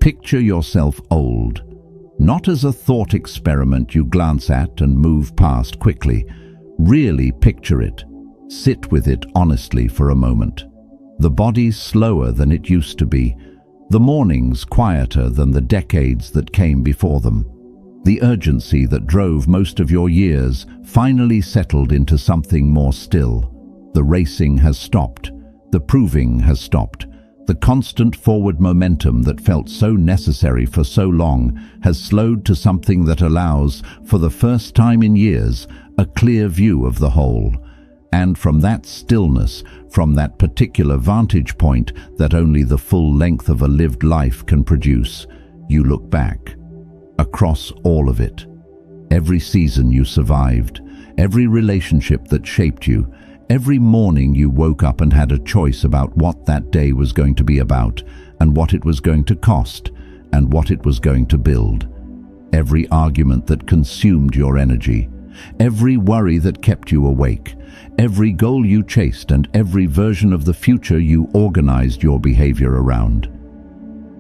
Picture yourself old, not as a thought experiment you glance at and move past quickly. Really picture it. Sit with it honestly for a moment. The body slower than it used to be. The mornings quieter than the decades that came before them. The urgency that drove most of your years finally settled into something more still. The racing has stopped. The proving has stopped. The constant forward momentum that felt so necessary for so long has slowed to something that allows, for the first time in years, a clear view of the whole. And from that stillness, from that particular vantage point that only the full length of a lived life can produce, you look back, across all of it. Every season you survived, every relationship that shaped you, every morning you woke up and had a choice about what that day was going to be about, and what it was going to cost, and what it was going to build. Every argument that consumed your energy, every worry that kept you awake, every goal you chased, and every version of the future you organized your behavior around.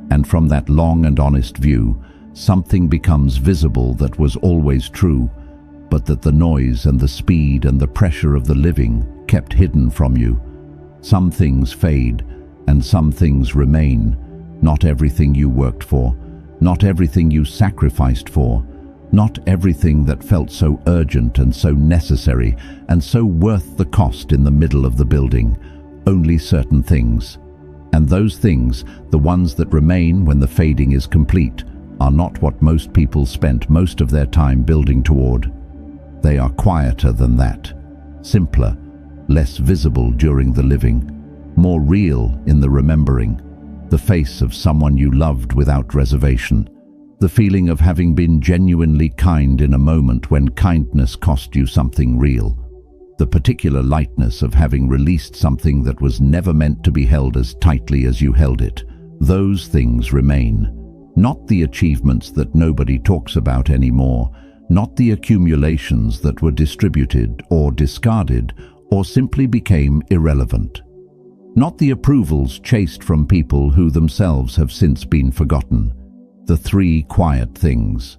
And from that long and honest view, something becomes visible that was always true, but that the noise and the speed and the pressure of the living kept hidden from you. Some things fade, and some things remain. Not everything you worked for, not everything you sacrificed for, not everything that felt so urgent and so necessary and so worth the cost in the middle of the building. Only certain things. And those things, the ones that remain when the fading is complete, are not what most people spent most of their time building toward. They are quieter than that, simpler, less visible during the living, more real in the remembering, the face of someone you loved without reservation, the feeling of having been genuinely kind in a moment when kindness cost you something real, the particular lightness of having released something that was never meant to be held as tightly as you held it. Those things remain. Not the achievements that nobody talks about anymore, not the accumulations that were distributed or discarded or simply became irrelevant. Not the approvals chased from people who themselves have since been forgotten. The three quiet things.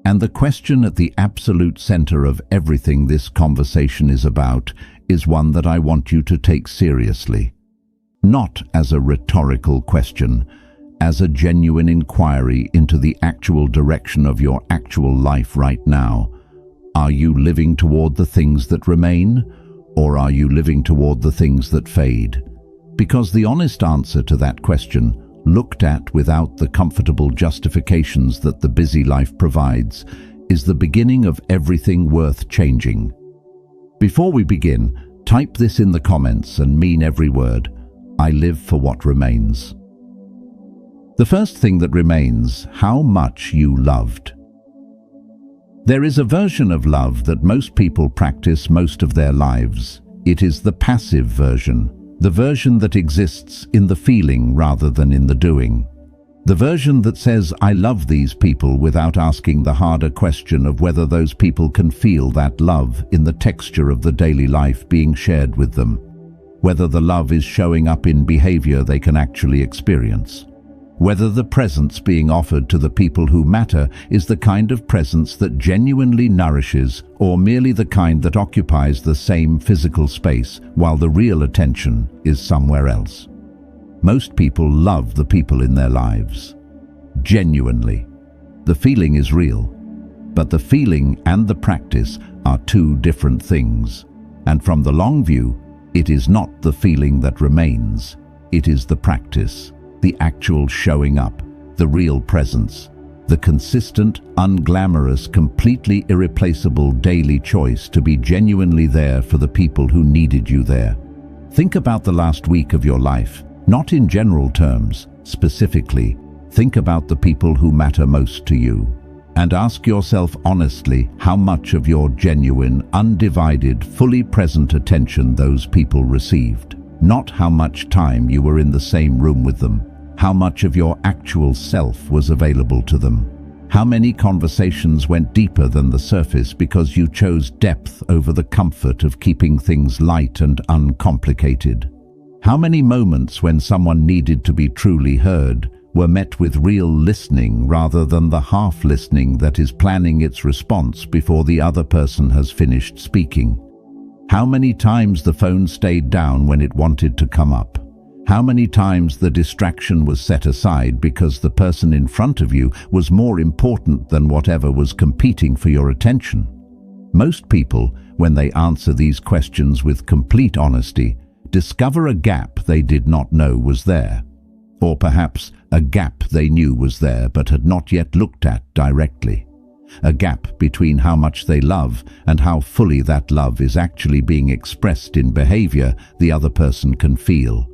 And the question at the absolute center of everything this conversation is about is one that I want you to take seriously. Not as a rhetorical question, as a genuine inquiry into the actual direction of your actual life right now. Are you living toward the things that remain, or are you living toward the things that fade? Because the honest answer to that question, looked at without the comfortable justifications that the busy life provides, is the beginning of everything worth changing. Before we begin, type this in the comments and mean every word. I live for what remains. The first thing that remains, how much you loved. There is a version of love that most people practice most of their lives. It is the passive version, the version that exists in the feeling rather than in the doing. The version that says, I love these people, without asking the harder question of whether those people can feel that love in the texture of the daily life being shared with them, whether the love is showing up in behavior they can actually experience. Whether the presence being offered to the people who matter is the kind of presence that genuinely nourishes, or merely the kind that occupies the same physical space while the real attention is somewhere else. Most people love the people in their lives. Genuinely. The feeling is real, but the feeling and the practice are two different things. And from the long view, it is not the feeling that remains, it is the practice. The actual showing up, the real presence, the consistent, unglamorous, completely irreplaceable daily choice to be genuinely there for the people who needed you there. Think about the last week of your life, not in general terms, specifically. Think about the people who matter most to you. And ask yourself honestly how much of your genuine, undivided, fully present attention those people received. Not how much time you were in the same room with them. How much of your actual self was available to them? How many conversations went deeper than the surface because you chose depth over the comfort of keeping things light and uncomplicated? How many moments when someone needed to be truly heard, were met with real listening rather than the half-listening that is planning its response before the other person has finished speaking. How many times the phone stayed down when it wanted to come up? How many times the distraction was set aside because the person in front of you was more important than whatever was competing for your attention? Most people, when they answer these questions with complete honesty, discover a gap they did not know was there. Or perhaps a gap they knew was there but had not yet looked at directly. A gap between how much they love and how fully that love is actually being expressed in behavior the other person can feel.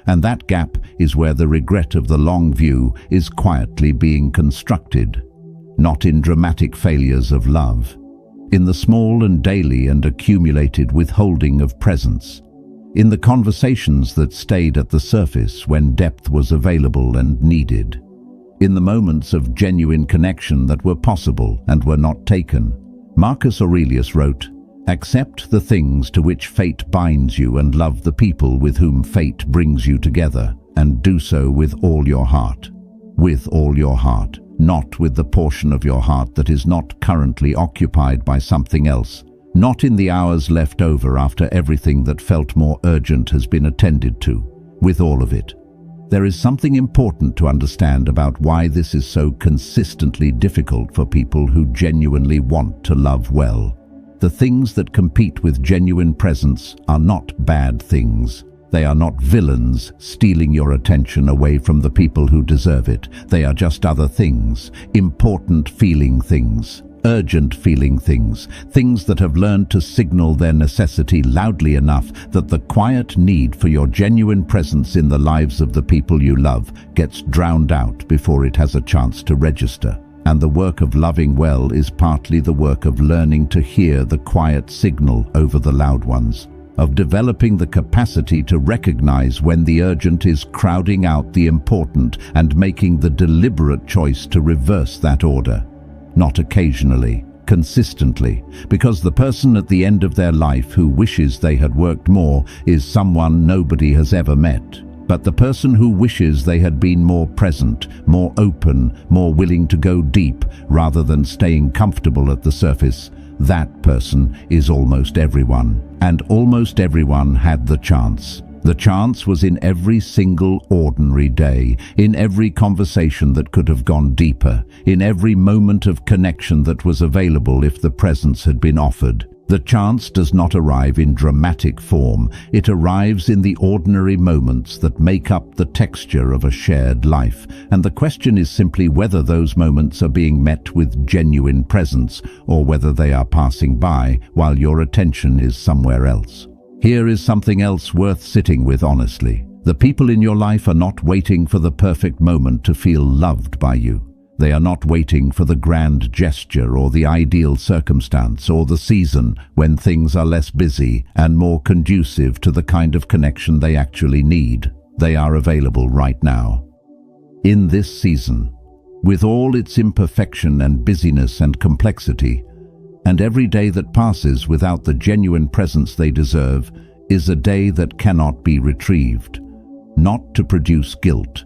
And that gap is where the regret of the long view is quietly being constructed. Not in dramatic failures of love, in the small and daily and accumulated withholding of presence, in the conversations that stayed at the surface when depth was available and needed, in the moments of genuine connection that were possible and were not taken. Marcus Aurelius wrote, "Accept the things to which fate binds you and love the people with whom fate brings you together, and do so with all your heart." With all your heart, not with the portion of your heart that is not currently occupied by something else, not in the hours left over after everything that felt more urgent has been attended to. With all of it. There is something important to understand about why this is so consistently difficult for people who genuinely want to love well. The things that compete with genuine presence are not bad things. They are not villains stealing your attention away from the people who deserve it. They are just other things, important feeling things, urgent feeling things, things that have learned to signal their necessity loudly enough that the quiet need for your genuine presence in the lives of the people you love gets drowned out before it has a chance to register. And the work of loving well is partly the work of learning to hear the quiet signal over the loud ones, of developing the capacity to recognize when the urgent is crowding out the important and making the deliberate choice to reverse that order. Not occasionally, consistently, because the person at the end of their life who wishes they had worked more is someone nobody has ever met. But the person who wishes they had been more present, more open, more willing to go deep rather than staying comfortable at the surface, that person is almost everyone. And almost everyone had the chance. The chance was in every single ordinary day, in every conversation that could have gone deeper, in every moment of connection that was available if the presence had been offered. The chance does not arrive in dramatic form. It arrives in the ordinary moments that make up the texture of a shared life. And the question is simply whether those moments are being met with genuine presence or whether they are passing by while your attention is somewhere else. Here is something else worth sitting with honestly. The people in your life are not waiting for the perfect moment to feel loved by you. They are not waiting for the grand gesture or the ideal circumstance or the season when things are less busy and more conducive to the kind of connection they actually need. They are available right now. In this season, with all its imperfection and busyness and complexity, and every day that passes without the genuine presence they deserve is a day that cannot be retrieved. Not to produce guilt,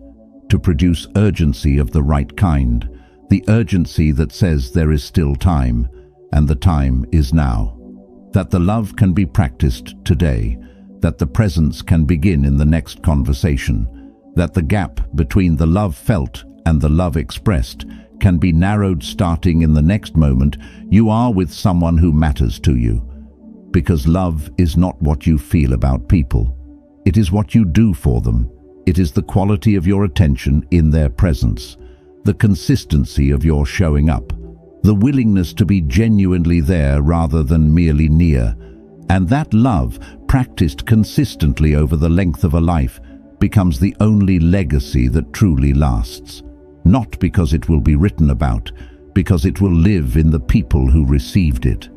to produce urgency of the right kind, the urgency that says there is still time, and the time is now. That the love can be practiced today, that the presence can begin in the next conversation, that the gap between the love felt and the love expressed can be narrowed starting in the next moment you are with someone who matters to you. Because love is not what you feel about people. It is what you do for them. It is the quality of your attention in their presence, the consistency of your showing up, the willingness to be genuinely there rather than merely near. And that love, practiced consistently over the length of a life, becomes the only legacy that truly lasts. Not because it will be written about, because it will live in the people who received it,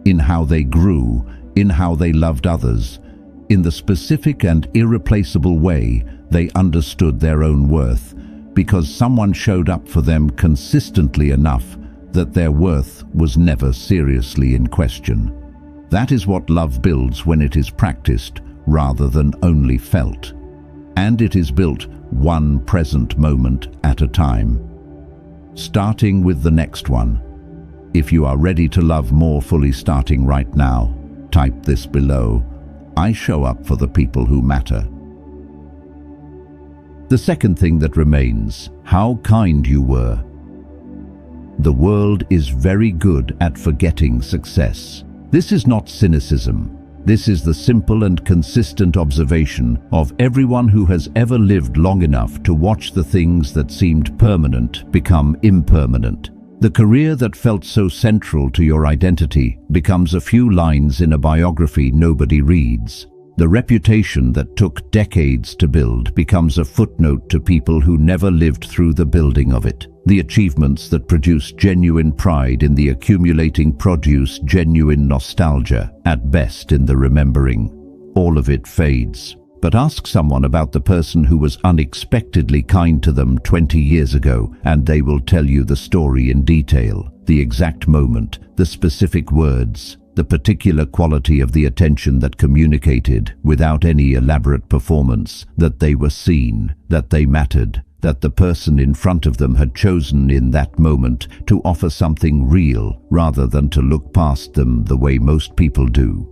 in how they grew, in how they loved others, in the specific and irreplaceable way they understood their own worth, because someone showed up for them consistently enough that their worth was never seriously in question. That is what love builds when it is practiced rather than only felt. and it is built one present moment at a time, starting with the next one. If you are ready to love more fully starting right now, type this below: I show up for the people who matter. The second thing that remains: how kind you were. The world is very good at forgetting success. This is not cynicism. This is the simple and consistent observation of everyone who has ever lived long enough to watch the things that seemed permanent become impermanent. The career that felt so central to your identity becomes a few lines in a biography nobody reads. The reputation that took decades to build becomes a footnote to people who never lived through the building of it. The achievements that produce genuine pride in the accumulating produce genuine nostalgia, at best in the remembering. All of it fades. But ask someone about the person who was unexpectedly kind to them 20 years ago, and they will tell you the story in detail, the exact moment, the specific words, the particular quality of the attention that communicated, without any elaborate performance, that they were seen, that they mattered, that the person in front of them had chosen in that moment to offer something real rather than to look past them the way most people do.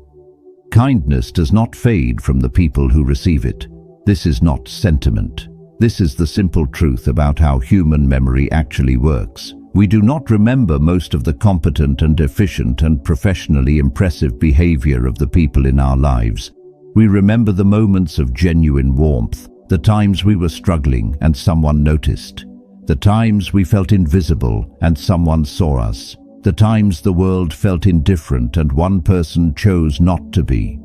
Kindness does not fade from the people who receive it. This is not sentiment. This is the simple truth about how human memory actually works. We do not remember most of the competent and efficient and professionally impressive behavior of the people in our lives. We remember the moments of genuine warmth, the times we were struggling and someone noticed, the times we felt invisible and someone saw us, the times the world felt indifferent and one person chose not to be.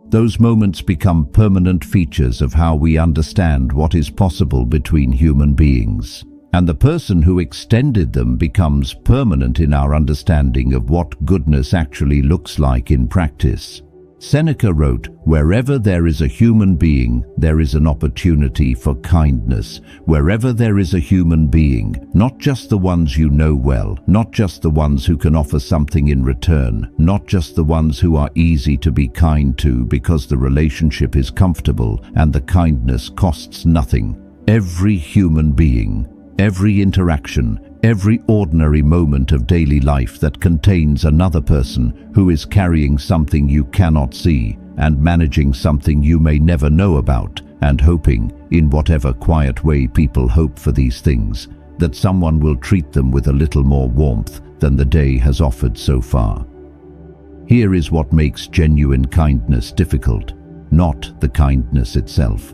Those moments become permanent features of how we understand what is possible between human beings. And the person who extended them becomes permanent in our understanding of what goodness actually looks like in practice. Seneca wrote, "Wherever there is a human being, there is an opportunity for kindness. Wherever there is a human being, not just the ones you know well, not just the ones who can offer something in return, not just the ones who are easy to be kind to because the relationship is comfortable and the kindness costs nothing. Every human being, every interaction, every ordinary moment of daily life that contains another person who is carrying something you cannot see and managing something you may never know about, and hoping, in whatever quiet way people hope for these things, that someone will treat them with a little more warmth than the day has offered so far." Here is what makes genuine kindness difficult, not the kindness itself.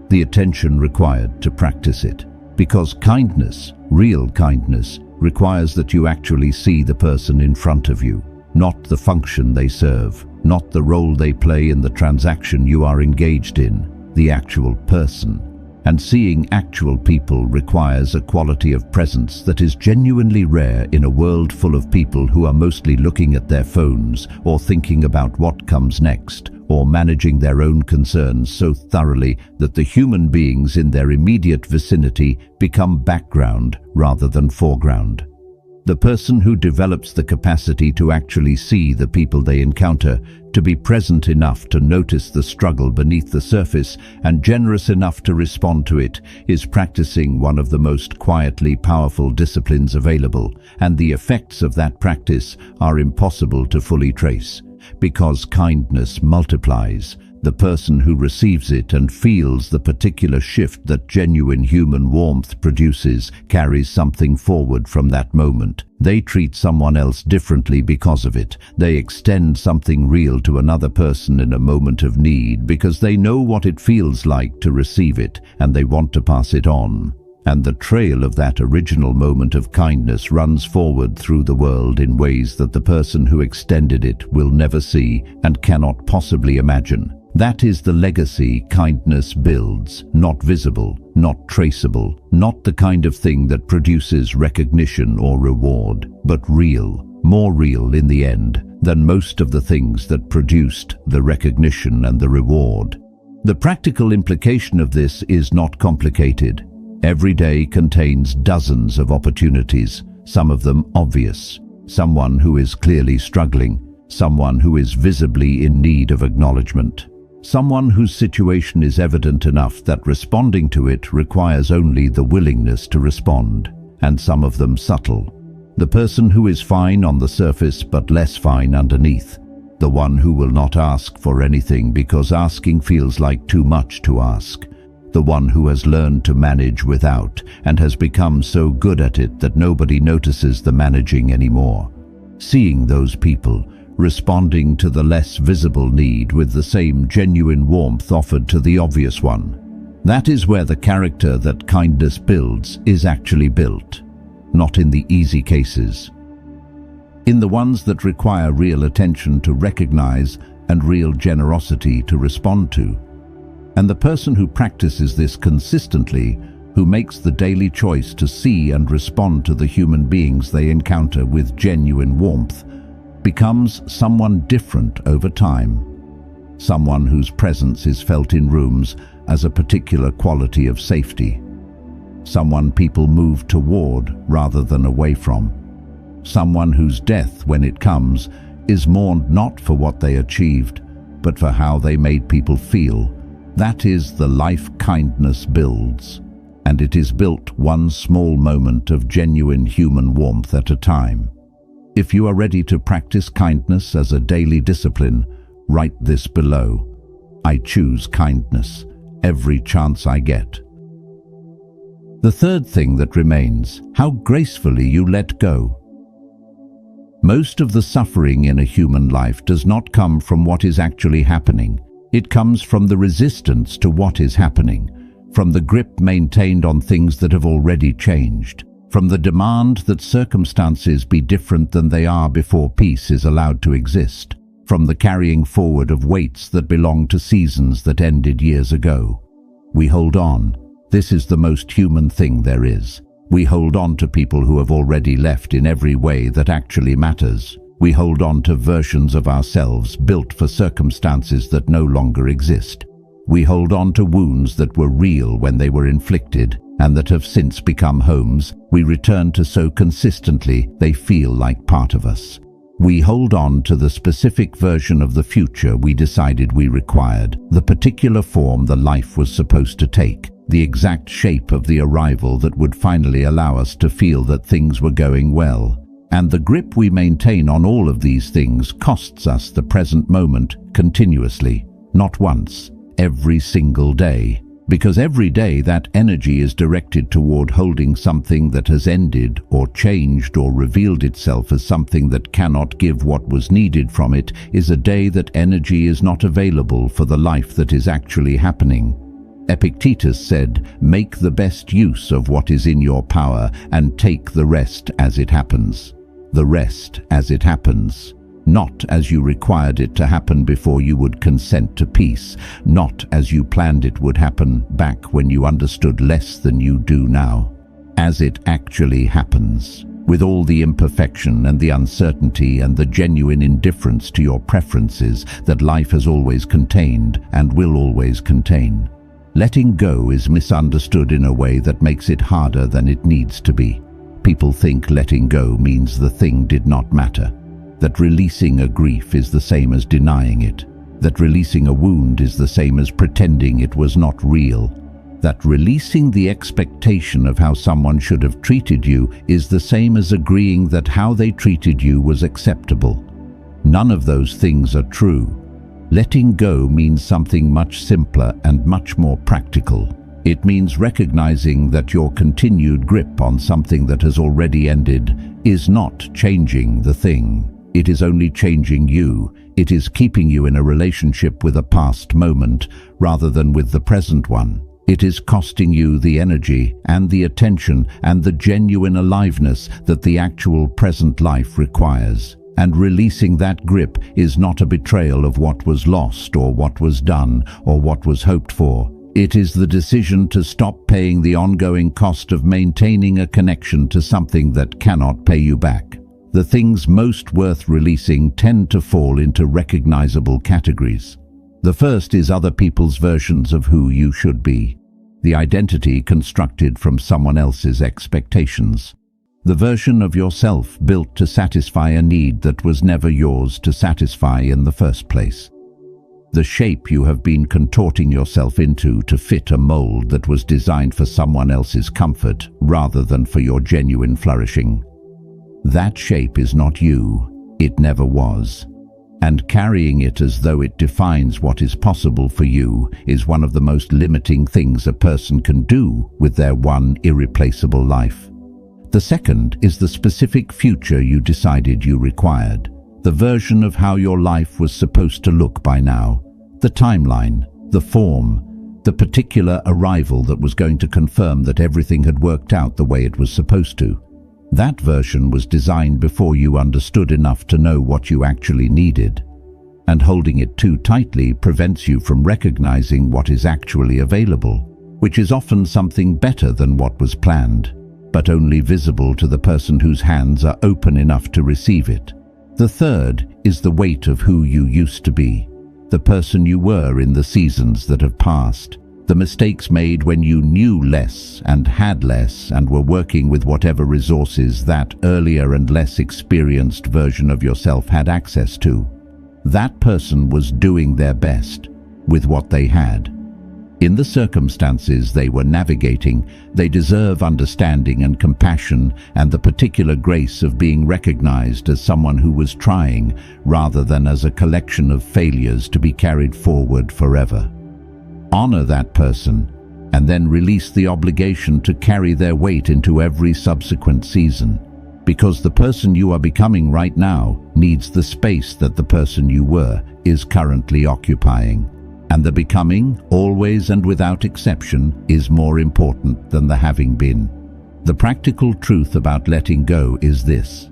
The attention required to practice it. Because kindness, real kindness, requires that you actually see the person in front of you, not the function they serve, not the role they play in the transaction you are engaged in, the actual person. And seeing actual people requires a quality of presence that is genuinely rare in a world full of people who are mostly looking at their phones or thinking about what comes next, or managing their own concerns so thoroughly that the human beings in their immediate vicinity become background rather than foreground. The person who develops the capacity to actually see the people they encounter, to be present enough to notice the struggle beneath the surface and generous enough to respond to it, is practicing one of the most quietly powerful disciplines available, and the effects of that practice are impossible to fully trace. Because kindness multiplies, the person who receives it and feels the particular shift that genuine human warmth produces carries something forward from that moment. They treat someone else differently because of it. They extend something real to another person in a moment of need because they know what it feels like to receive it, and they want to pass it on. And the trail of that original moment of kindness runs forward through the world in ways that the person who extended it will never see and cannot possibly imagine. That is the legacy kindness builds, not visible, not traceable, not the kind of thing that produces recognition or reward, but real, more real in the end than most of the things that produced the recognition and the reward. The practical implication of this is not complicated. Every day contains dozens of opportunities, some of them obvious. Someone who is clearly struggling, someone who is visibly in need of acknowledgement, Someone whose situation is evident enough that responding to it requires only the willingness to respond, and some of them subtle. The person who is fine on the surface but less fine underneath. The one who will not ask for anything because asking feels like too much to ask. The one who has learned to manage without and has become so good at it that nobody notices the managing anymore. Seeing those people, responding to the less visible need with the same genuine warmth offered to the obvious one. That is where the character that kindness builds is actually built, not in the easy cases. In the ones that require real attention to recognize and real generosity to respond to. And the person who practices this consistently, who makes the daily choice to see and respond to the human beings they encounter with genuine warmth, becomes someone different over time. Someone whose presence is felt in rooms as a particular quality of safety. Someone people move toward rather than away from. Someone whose death, when it comes, is mourned not for what they achieved, but for how they made people feel. That is the life kindness builds, and it is built one small moment of genuine human warmth at a time. If you are ready to practice kindness as a daily discipline, write this below. I choose kindness every chance I get. The third thing that remains, how gracefully you let go. Most of the suffering in a human life does not come from what is actually happening. It comes from the resistance to what is happening, from the grip maintained on things that have already changed, from the demand that circumstances be different than they are before peace is allowed to exist, from the carrying forward of weights that belong to seasons that ended years ago. We hold on. This is the most human thing there is. We hold on to people who have already left in every way that actually matters. We hold on to versions of ourselves built for circumstances that no longer exist. We hold on to wounds that were real when they were inflicted and that have since become homes we return to so consistently they feel like part of us. We hold on to the specific version of the future we decided we required, the particular form the life was supposed to take, the exact shape of the arrival that would finally allow us to feel that things were going well. And the grip we maintain on all of these things costs us the present moment continuously, not once, every single day. Because every day that energy is directed toward holding something that has ended or changed or revealed itself as something that cannot give what was needed from it is a day that energy is not available for the life that is actually happening. Epictetus said, "Make the best use of what is in your power and take the rest as it happens." The rest as it happens. Not as you required it to happen before you would consent to peace, not as you planned it would happen back when you understood less than you do now. As it actually happens, with all the imperfection and the uncertainty and the genuine indifference to your preferences that life has always contained and will always contain. Letting go is misunderstood in a way that makes it harder than it needs to be. People think letting go means the thing did not matter. That releasing a grief is the same as denying it. That releasing a wound is the same as pretending it was not real. That releasing the expectation of how someone should have treated you is the same as agreeing that how they treated you was acceptable. None of those things are true. Letting go means something much simpler and much more practical. It means recognizing that your continued grip on something that has already ended is not changing the thing. It is only changing you. It is keeping you in a relationship with a past moment rather than with the present one. It is costing you the energy and the attention and the genuine aliveness that the actual present life requires. And releasing that grip is not a betrayal of what was lost or what was done or what was hoped for. It is the decision to stop paying the ongoing cost of maintaining a connection to something that cannot pay you back. The things most worth releasing tend to fall into recognizable categories. The first is other people's versions of who you should be, the identity constructed from someone else's expectations, the version of yourself built to satisfy a need that was never yours to satisfy in the first place. the shape you have been contorting yourself into to fit a mold that was designed for someone else's comfort rather than for your genuine flourishing. That shape is not you, it never was. And carrying it as though it defines what is possible for you is one of the most limiting things a person can do with their one irreplaceable life. The second is the specific future you decided you required, the version of how your life was supposed to look by now, the timeline, the form, the particular arrival that was going to confirm that everything had worked out the way it was supposed to. That version was designed before you understood enough to know what you actually needed, and holding it too tightly prevents you from recognizing what is actually available, which is often something better than what was planned, but only visible to the person whose hands are open enough to receive it. The third is the weight of who you used to be, the person you were in the seasons that have passed, the mistakes made when you knew less and had less and were working with whatever resources that earlier and less experienced version of yourself had access to. That person was doing their best with what they had. In the circumstances they were navigating, they deserve understanding and compassion and the particular grace of being recognized as someone who was trying, rather than as a collection of failures to be carried forward forever. Honor that person, and then release the obligation to carry their weight into every subsequent season, because the person you are becoming right now needs the space that the person you were is currently occupying. And the becoming, always and without exception, is more important than the having been. The practical truth about letting go is this: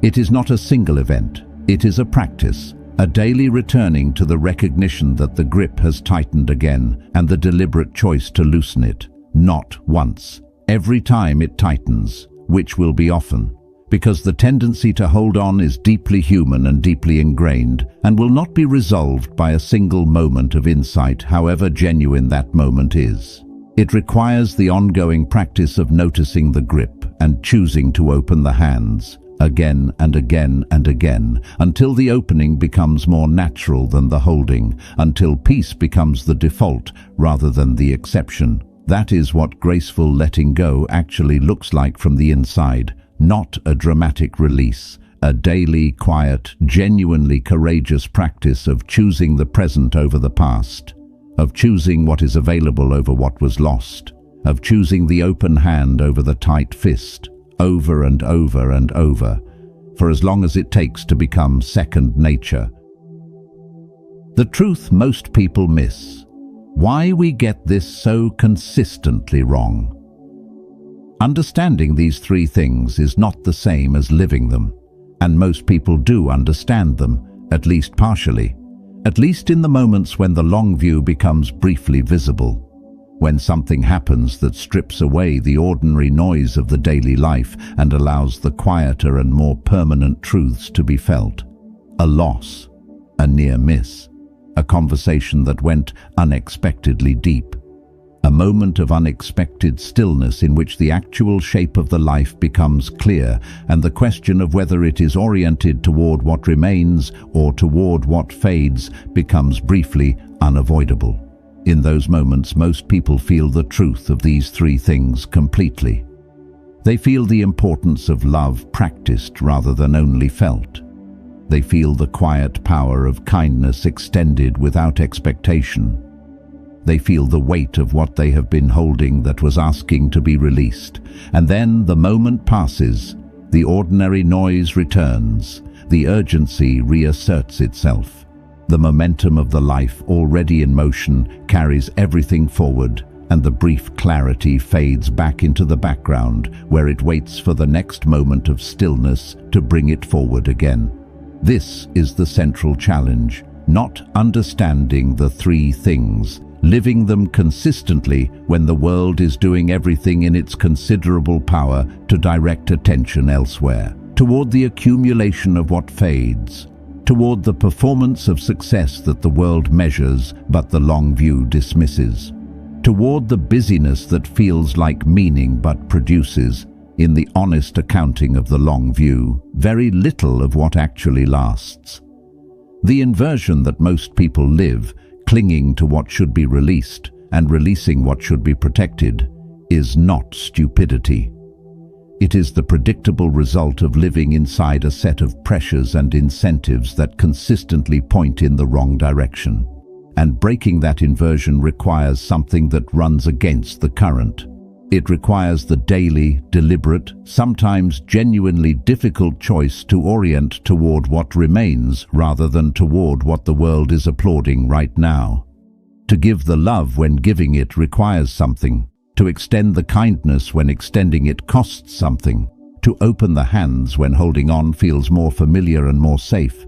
it is not a single event, it is a practice. A daily returning to the recognition that the grip has tightened again and the deliberate choice to loosen it, not once, every time it tightens, which will be often, because the tendency to hold on is deeply human and deeply ingrained and will not be resolved by a single moment of insight, however genuine that moment is. It requires the ongoing practice of noticing the grip and choosing to open the hands, again and again and again, until the opening becomes more natural than the holding, until peace becomes the default rather than the exception. That is what graceful letting go actually looks like from the inside, not a dramatic release, a daily, quiet, genuinely courageous practice of choosing the present over the past, of choosing what is available over what was lost, of choosing the open hand over the tight fist, over and over and over, for as long as it takes to become second nature. The truth most people miss: why we get this so consistently wrong. Understanding these three things is not the same as living them, and most people do understand them, at least partially, at least in the moments when the long view becomes briefly visible. When something happens that strips away the ordinary noise of the daily life and allows the quieter and more permanent truths to be felt. A loss, a near miss, a conversation that went unexpectedly deep, a moment of unexpected stillness in which the actual shape of the life becomes clear and the question of whether it is oriented toward what remains or toward what fades becomes briefly unavoidable. In those moments, most people feel the truth of these three things completely. They feel the importance of love practiced rather than only felt. They feel the quiet power of kindness extended without expectation. They feel the weight of what they have been holding that was asking to be released. And then the moment passes, the ordinary noise returns, the urgency reasserts itself. The momentum of the life already in motion carries everything forward, and the brief clarity fades back into the background, where it waits for the next moment of stillness to bring it forward again. This is the central challenge: not understanding the three things, living them consistently when the world is doing everything in its considerable power to direct attention elsewhere, toward the accumulation of what fades, toward the performance of success that the world measures but the long view dismisses, toward the busyness that feels like meaning but produces, in the honest accounting of the long view, very little of what actually lasts. The inversion that most people live, clinging to what should be released and releasing what should be protected, is not stupidity. It is the predictable result of living inside a set of pressures and incentives that consistently point in the wrong direction. And breaking that inversion requires something that runs against the current. It requires the daily, deliberate, sometimes genuinely difficult choice to orient toward what remains rather than toward what the world is applauding right now. To give the love when giving it requires something. To extend the kindness when extending it costs something. To open the hands when holding on feels more familiar and more safe.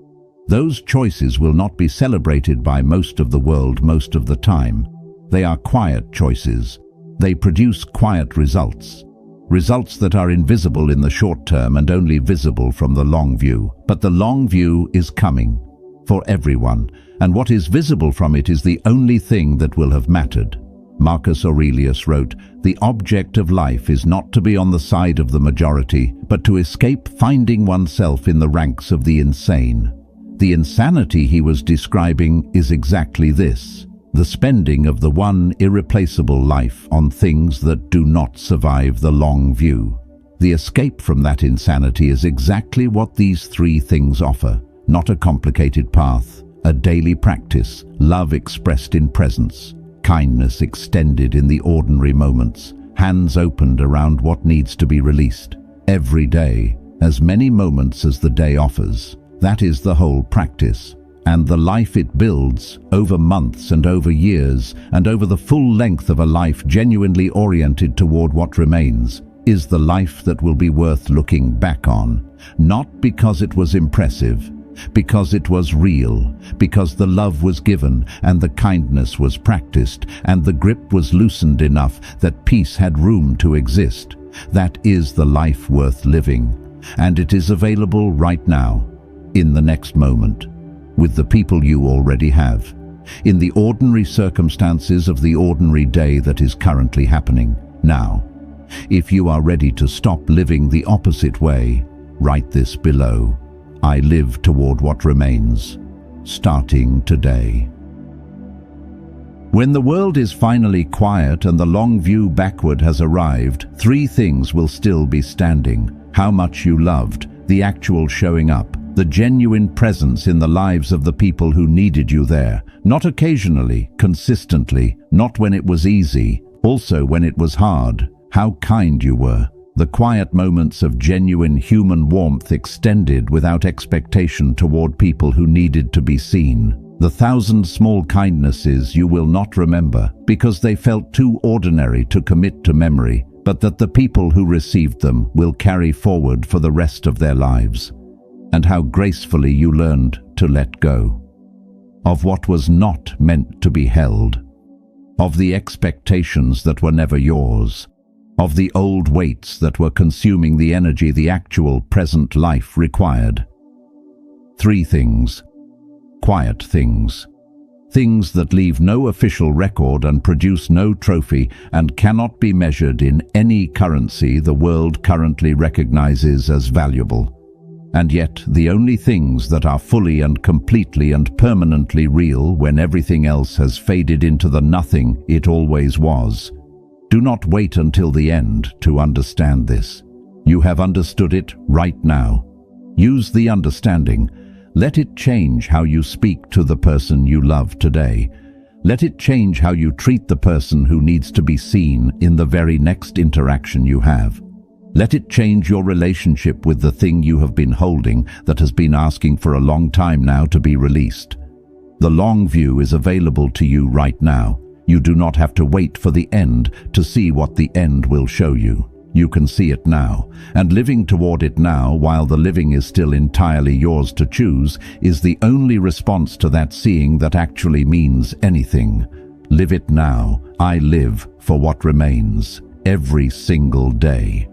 Those choices will not be celebrated by most of the world most of the time. They are quiet choices. They produce quiet results. Results that are invisible in the short term and only visible from the long view. But the long view is coming for everyone, and what is visible from it is the only thing that will have mattered. Marcus Aurelius wrote, "The object of life is not to be on the side of the majority, but to escape finding oneself in the ranks of the insane." The insanity he was describing is exactly this: the spending of the one irreplaceable life on things that do not survive the long view. The escape from that insanity is exactly what these three things offer: not a complicated path, a daily practice, love expressed in presence, kindness extended in the ordinary moments, hands opened around what needs to be released. Every day, as many moments as the day offers. That is the whole practice. And the life it builds, over months and over years, and over the full length of a life genuinely oriented toward what remains, is the life that will be worth looking back on. Not because it was impressive, because it was real, because the love was given, and the kindness was practiced, and the grip was loosened enough that peace had room to exist. That is the life worth living, and it is available right now, in the next moment, with the people you already have, in the ordinary circumstances of the ordinary day that is currently happening now. If you are ready to stop living the opposite way, write this below: I live toward what remains, starting today. When the world is finally quiet and the long view backward has arrived, three things will still be standing: how much you loved, the actual showing up, the genuine presence in the lives of the people who needed you there, not occasionally, consistently, not when it was easy, also when it was hard, how kind you were, the quiet moments of genuine human warmth extended without expectation toward people who needed to be seen, the 1,000 small kindnesses you will not remember because they felt too ordinary to commit to memory, but that the people who received them will carry forward for the rest of their lives. And how gracefully you learned to let go of what was not meant to be held, of the expectations that were never yours, of the old weights that were consuming the energy the actual present life required. Three things. Quiet things. Things that leave no official record and produce no trophy and cannot be measured in any currency the world currently recognizes as valuable. And yet the only things that are fully and completely and permanently real when everything else has faded into the nothing it always was. Do not wait until the end to understand this. You have understood it right now. Use the understanding. Let it change how you speak to the person you love today. Let it change how you treat the person who needs to be seen in the very next interaction you have. Let it change your relationship with the thing you have been holding that has been asking for a long time now to be released. The long view is available to you right now. You do not have to wait for the end to see what the end will show you. You can see it now, and living toward it now while the living is still entirely yours to choose is the only response to that seeing that actually means anything. Live it now. I live for what remains every single day.